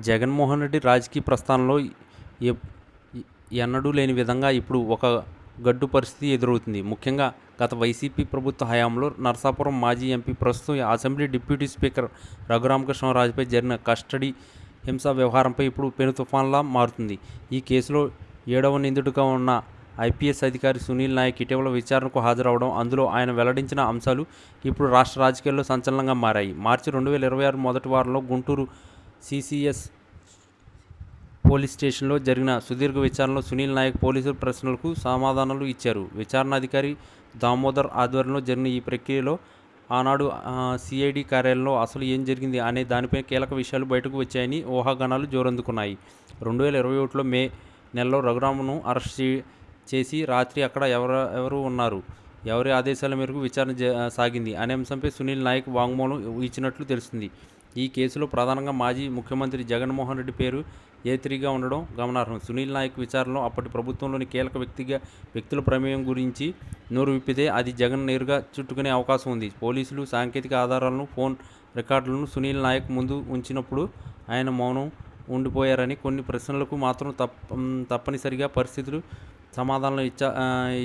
జగన్మోహన్ రెడ్డి రాజకీయ ప్రస్థానంలో ఎప్ ఎన్నడూ లేని విధంగా ఇప్పుడు ఒక గడ్డు పరిస్థితి ఎదురవుతుంది. ముఖ్యంగా గత వైసీపీ ప్రభుత్వ హయాంలో నరసాపురం మాజీ ఎంపీ, ప్రస్తుతం అసెంబ్లీ డిప్యూటీ స్పీకర్ రఘురామకృష్ణరాజుపై జరిగిన కస్టడీ హింస వ్యవహారంపై ఇప్పుడు పెను తుఫాన్లా మారుతుంది. ఈ కేసులో 7వ నిందితుడిగా ఉన్న ఐపీఎస్ అధికారి సునీల్ నాయక్ ఇటీవల విచారణకు హాజరవడం, అందులో ఆయన వెల్లడించిన అంశాలు ఇప్పుడు రాష్ట్ర రాజకీయాల్లో సంచలనంగా మారాయి. మార్చి 2026 మొదటి వారంలో గుంటూరు సీసీఎస్ పోలీస్ స్టేషన్లో జరిగిన సుదీర్ఘ విచారణలో సునీల్ నాయక్ పోలీసుల ప్రశ్నలకు సమాధానాలు ఇచ్చారు. విచారణాధికారి దామోదర్ ఆధ్వర్యంలో జరిగిన ఈ ప్రక్రియలో ఆనాడు సిఐడి కార్యాలయంలో అసలు ఏం జరిగింది అనే దానిపై కీలక విషయాలు బయటకు వచ్చాయని ఊహాగానాలు జోరందుకున్నాయి. 2021లో మే నెలలో రఘురామను అరెస్ట్ చేసి రాత్రి అక్కడ ఎవరు ఉన్నారు, ఎవరి ఆదేశాల మేరకు విచారణ సాగింది అనే అంశంపై సునీల్ నాయక్ వాంగ్మూలం ఇచ్చినట్లు తెలిసింది. ఈ కేసులో ప్రధానంగా మాజీ ముఖ్యమంత్రి జగన్మోహన్ రెడ్డి పేరు ఏ3గా ఉండడం గమనార్హం. సునీల్ నాయక్ విచారణలో అప్పటి ప్రభుత్వంలోని కీలక వ్యక్తుల ప్రమేయం గురించి నోరు విప్పితే అది జగన్ నేరుగా చుట్టుకునే అవకాశం ఉంది. పోలీసులు సాంకేతిక ఆధారాలను, ఫోన్ రికార్డులను సునీల్ నాయక్ ముందు ఉంచినప్పుడు ఆయన మౌనం ఉండిపోయారని, కొన్ని ప్రశ్నలకు మాత్రం తప్పనిసరిగా పరిస్థితులు సమాధానాలు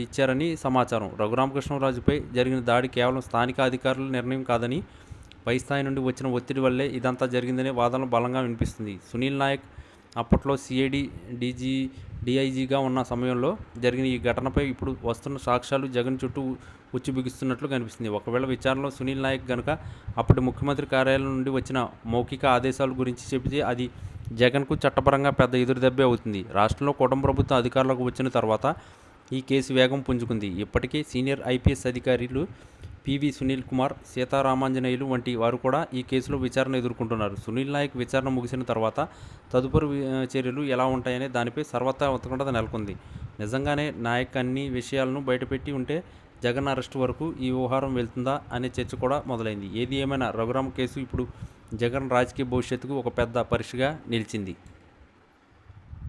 ఇచ్చారని సమాచారం. రఘురామకృష్ణరాజుపై జరిగిన దాడి కేవలం స్థానిక అధికారుల నిర్ణయం కాదని, పై స్థాయి నుండి వచ్చిన ఒత్తిడి వల్లే ఇదంతా జరిగిందనే వాదనలు బలంగా వినిపిస్తుంది. సునీల్ నాయక్ అప్పట్లో సిఐడి డీఐజీగా ఉన్న సమయంలో జరిగిన ఈ ఘటనపై ఇప్పుడు వస్తున్న సాక్ష్యాలు జగన్ చుట్టూ ఉచ్చు బిగుస్తున్నట్లు కనిపిస్తుంది. ఒకవేళ విచారణలో సునీల్ నాయక్ గనుక అప్పటి ముఖ్యమంత్రి కార్యాలయం నుండి వచ్చిన మౌఖిక ఆదేశాల గురించి చెబితే అది జగన్కు చట్టపరంగా పెద్ద ఎదురుదెబ్బే అవుతుంది. రాష్ట్రంలో కూటమి ప్రభుత్వం అధికారంలోకి వచ్చిన తర్వాత ఈ కేసు వేగం పుంజుకుంది. ఇప్పటికే సీనియర్ ఐపీఎస్ అధికారులు పివి సునీల్ కుమార్, సీతారామాంజనేయులు వంటి వారు కూడా ఈ కేసులో విచారణ ఎదుర్కొంటున్నారు. సునీల్ నాయక్ విచారణ ముగిసిన తర్వాత తదుపరి చర్యలు ఎలా ఉంటాయనే దానిపై సర్వత్రా ఉత్కంఠత నెలకొంది. నిజంగానే నాయక్ అన్ని విషయాలను బయటపెట్టి ఉంటే జగన్ అరెస్ట్ వరకు ఈ వ్యవహారం వెళ్తుందా అనే చర్చ కూడా మొదలైంది. ఏది ఏమైనా రఘురామ కేసు ఇప్పుడు జగన్ రాజకీయ భవిష్యత్తుకు ఒక పెద్ద పరీక్షగా నిలిచింది.